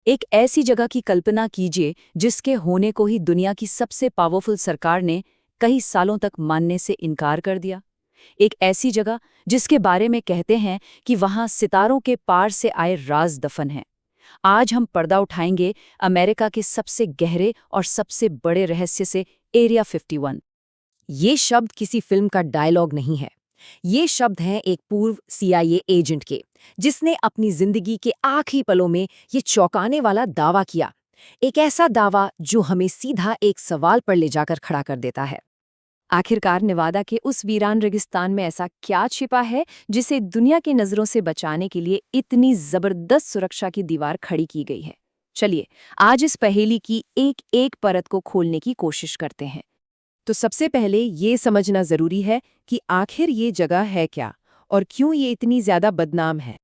एक ऐसी जगह की कल्पना कीजिए जिसके होने को ही दुनिया की सबसे पावरफुल सरकार ने कई सालों तक मानने से इनकार कर दिया। एक ऐसी जगह जिसके बारे में कहते हैं कि वहां सितारों के पार से आए राज दफन हैं। आज हम पर्दा उठाएंगे अमेरिका के सबसे गहरे और सबसे बड़े रहस्य से, एरिया 51। ये शब्द किसी फिल्म का डायलॉग नहीं है। ये शब्द हैं एक पूर्व सीआईए एजेंट के, जिसने अपनी जिंदगी के आखिरी पलों में ये चौंकाने वाला दावा किया। एक ऐसा दावा जो हमें सीधा एक सवाल पर ले जाकर खड़ा कर देता है। आखिरकार नेवादा के उस वीरान रेगिस्तान में ऐसा क्या छिपा है जिसे दुनिया की नजरों से बचाने के लिए इतनी जबरदस्त सुरक्षा की दीवार खड़ी की गई है? चलिए आज इस पहेली की एक एक परत को खोलने की कोशिश करते हैं। तो सबसे पहले ये समझना जरूरी है कि आखिर ये जगह है क्या और क्यों ये इतनी ज्यादा बदनाम है।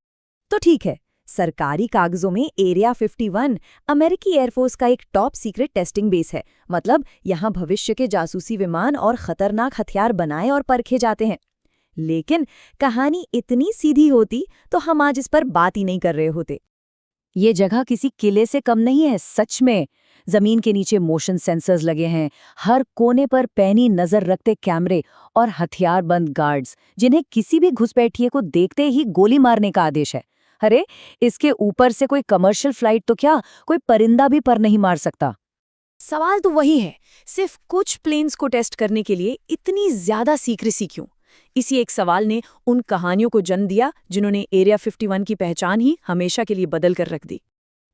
तो ठीक है, सरकारी कागजों में एरिया 51 अमेरिकी एयरफोर्स का एक टॉप सीक्रेट टेस्टिंग बेस है। मतलब यहाँ भविष्य के जासूसी विमान और खतरनाक हथियार बनाए और परखे जाते हैं। लेकिन कहानी इतनी सीधी होती तो हम आज इस पर बात ही नहीं कर रहे होते। ये जगह किसी किले से कम नहीं है, सच में। जमीन के नीचे मोशन सेंसर्स लगे हैं, हर कोने पर पैनी नजर रखते कैमरे और हथियारबंद गार्ड्स, जिन्हें किसी भी घुसपैठिए को देखते ही गोली मारने का आदेश है। अरे, इसके ऊपर से कोई कमर्शियल फ्लाइट तो क्या, कोई परिंदा भी पर नहीं मार सकता। सवाल तो वही है, सिर्फ कुछ प्लेन्स को टेस्ट करने के लिए इतनी ज्यादा सीक्रेसी क्यों? इसी एक सवाल ने उन कहानियों को जन्म दिया जिन्होंने एरिया 51 की पहचान ही हमेशा के लिए बदल कर रख दी।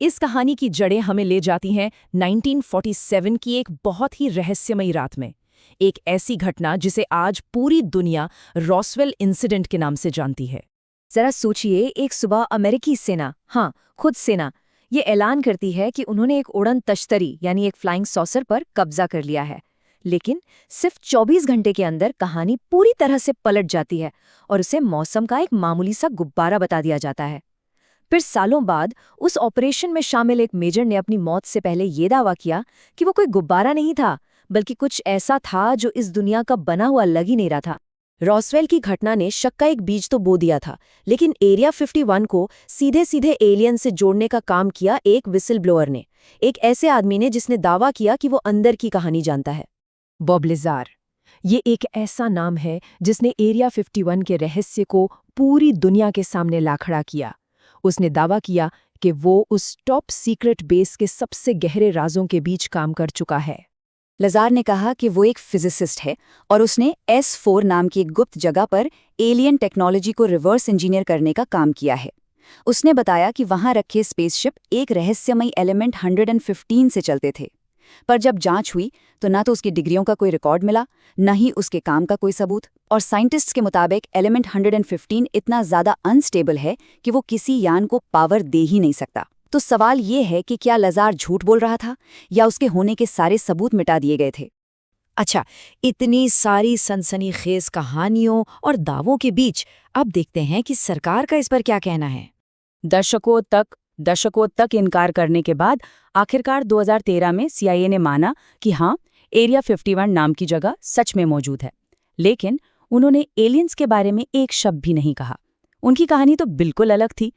इस कहानी की जड़ें हमें ले जाती हैं 1947 की एक बहुत ही रहस्यमयी रात में। एक ऐसी घटना जिसे आज पूरी दुनिया रॉसवेल इंसिडेंट के नाम से जानती है। जरा सोचिए, एक सुबह अमेरिकी सेना, हाँ खुद सेना, ये ऐलान करती है कि उन्होंने एक उड़न तश्तरी यानी एक फ्लाइंग सॉसर पर कब्जा कर लिया है। लेकिन सिर्फ 24 घंटे के अंदर कहानी पूरी तरह से पलट जाती है और उसे मौसम का एक मामूली सा गुब्बारा बता दिया जाता है। फिर सालों बाद उस ऑपरेशन में शामिल एक मेजर ने अपनी मौत से पहले ये दावा किया कि वो कोई गुब्बारा नहीं था, बल्कि कुछ ऐसा था जो इस दुनिया का बना हुआ लग ही नहीं रहा था। रॉसवेल की घटना ने शक का एक बीज तो बो दिया था, लेकिन एरिया 51 को सीधे सीधे एलियन से जोड़ने का काम किया एक विसल ब्लोअर ने, एक ऐसे आदमी ने जिसने दावा किया कि वो अंदर की कहानी जानता है। बॉब लिज़ार। ये एक ऐसा नाम है जिसने एरिया 51 के रहस्य को पूरी दुनिया के सामने ला खड़ा किया। उसने दावा किया कि वो उस टॉप सीक्रेट बेस के सबसे गहरे राजों के बीच काम कर चुका है। लज़ार ने कहा कि वो एक फिजिसिस्ट है और उसने S4 नाम की एक गुप्त जगह पर एलियन टेक्नोलॉजी को रिवर्स इंजीनियर करने का काम किया है। उसने बताया कि वहां रखे स्पेसशिप एक रहस्यमयी एलिमेंट 115 से चलते थे। पर जब जांच हुई तो ना तो उसकी डिग्रियों का कोई रिकॉर्ड मिला, न ही उसके काम का कोई सबूत। और साइंटिस्ट्स के मुताबिक एलिमेंट 115 इतना ज़्यादा अनस्टेबल है कि वो किसी यान को पावर दे ही नहीं सकता। तो सवाल ये है कि क्या लज़ार झूठ बोल रहा था या उसके होने के सारे सबूत मिटा दिए गए थे? अच्छा, इतनी सारी सनसनीखेज कहानियों और दावों के बीच अब देखते हैं कि सरकार का इस पर क्या कहना है। दशकों तक इनकार करने के बाद आखिरकार 2013 में सीआईए ने माना कि हाँ, एरिया 51 नाम की जगह सच में मौजूद है। लेकिन उन्होंने एलियंस के बारे में एक शब्द भी नहीं कहा। उनकी कहानी तो बिल्कुल अलग थी।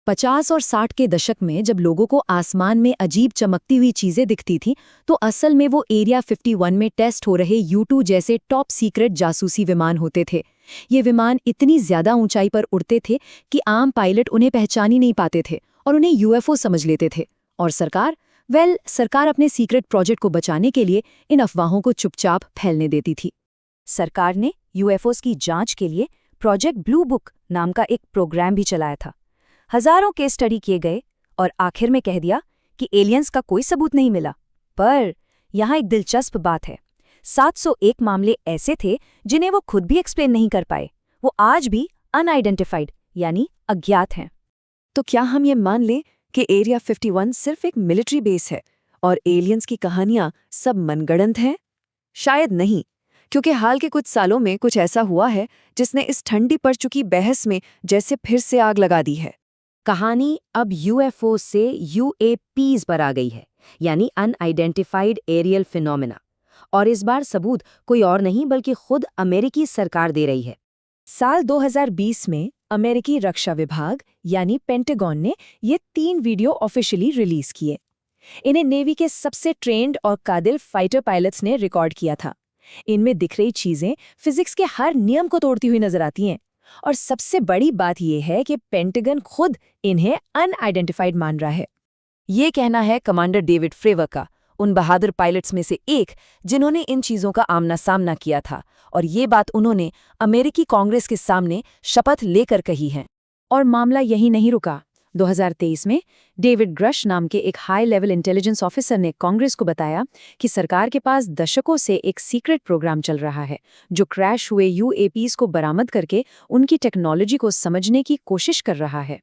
50 और 60 के दशक में जब लोगों को आसमान में अजीब चमकती हुई चीजें दिखती थीं, तो असल में वो एरिया 51 में टेस्ट हो रहे U2 जैसे टॉप सीक्रेट जासूसी विमान होते थे। ये विमान इतनी ज्यादा ऊंचाई पर उड़ते थे कि आम पायलट उन्हें पहचान ही नहीं पाते थे और उन्हें UFO समझ लेते थे। और सरकार अपने सीक्रेट प्रोजेक्ट को बचाने के लिए इन अफवाहों को चुपचाप फैलने देती थी। सरकार ने UFOs की जांच के लिए प्रोजेक्ट ब्लू बुक नाम का एक प्रोग्राम भी चलाया था। हजारों केस स्टडी किए गए और आखिर में कह दिया कि एलियंस का कोई सबूत नहीं मिला। पर यहाँ एक दिलचस्प बात है, 701 मामले ऐसे थे जिन्हें वो खुद भी एक्सप्लेन नहीं कर पाए। वो आज भी अनआइडेंटिफाइड यानी अज्ञात हैं। तो क्या हम ये मान लें कि एरिया 51 सिर्फ एक मिलिट्री बेस है और एलियंस की कहानियां सब मनगढ़ंत हैं? शायद नहीं, क्योंकि हाल के कुछ सालों में कुछ ऐसा हुआ है जिसने इस ठंडी पड़ चुकी बहस में जैसे फिर से आग लगा दी है। कहानी अब UFO से UAPs पर आ गई है, यानी अनआइडेंटिफाइड एरियल फिनोमेना। और इस बार सबूत कोई और नहीं बल्कि खुद अमेरिकी सरकार दे रही है। साल 2020 में अमेरिकी रक्षा विभाग यानी पेंटागन ने ये 3 वीडियो ऑफिशियली रिलीज किए। इन्हें नेवी के सबसे ट्रेंड और काबिल फाइटर पायलट्स ने रिकॉर्ड किया था। इनमें दिख रही चीजें फिजिक्स के हर नियम को तोड़ती हुई नजर आती हैं। और सबसे बड़ी बात यह है कि पेंटागन खुद इन्हें अनआइडेंटिफाइड मान रहा है। ये कहना है कमांडर डेविड फ्रेवर का, उन बहादुर पायलट्स में से एक जिन्होंने इन चीजों का आमना सामना किया था, और ये बात उन्होंने अमेरिकी कांग्रेस के सामने शपथ लेकर कही है। और मामला यही नहीं रुका। 2023 में डेविड ग्रश नाम के एक हाई लेवल इंटेलिजेंस ऑफिसर ने कांग्रेस को बताया कि सरकार के पास दशकों से एक सीक्रेट प्रोग्राम चल रहा है जो क्रैश हुए यूएपीज को बरामद करके उनकी टेक्नोलॉजी को समझने की कोशिश कर रहा है।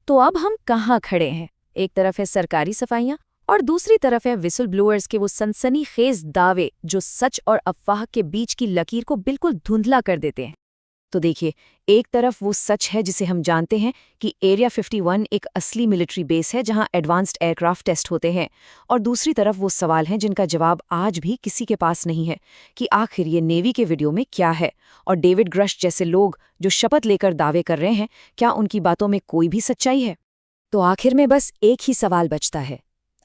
तो अब हम कहाँ खड़े हैं? एक तरफ है सरकारी सफाइयाँ और दूसरी तरफ है विसल ब्लोअर्स के वो सनसनीखेज दावे जो सच और अफवाह के बीच की लकीर को बिल्कुल धुंधला कर देते हैं। तो देखिए, एक तरफ वो सच है जिसे हम जानते हैं कि एरिया 51 एक असली मिलिट्री बेस है जहां एडवांस्ड एयरक्राफ्ट टेस्ट होते हैं, और दूसरी तरफ वो सवाल हैं जिनका जवाब आज भी किसी के पास नहीं है कि आखिर ये नेवी के वीडियो में क्या है, और डेविड ग्रश जैसे लोग जो शपथ लेकर दावे कर रहे हैं, क्या उनकी बातों में कोई भी सच्चाई है? तो आखिर में बस एक ही सवाल बचता है,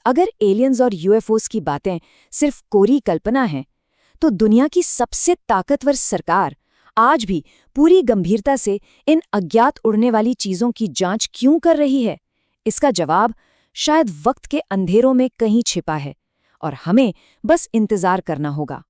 अगर एलियंस और यूएफओस की बातें सिर्फ कोरी कल्पना हैं, तो दुनिया की सबसे ताकतवर सरकार आज भी पूरी गंभीरता से इन अज्ञात उड़ने वाली चीजों की जांच क्यों कर रही है? इसका जवाब शायद वक्त के अंधेरों में कहीं छिपा है, और हमें बस इंतजार करना होगा।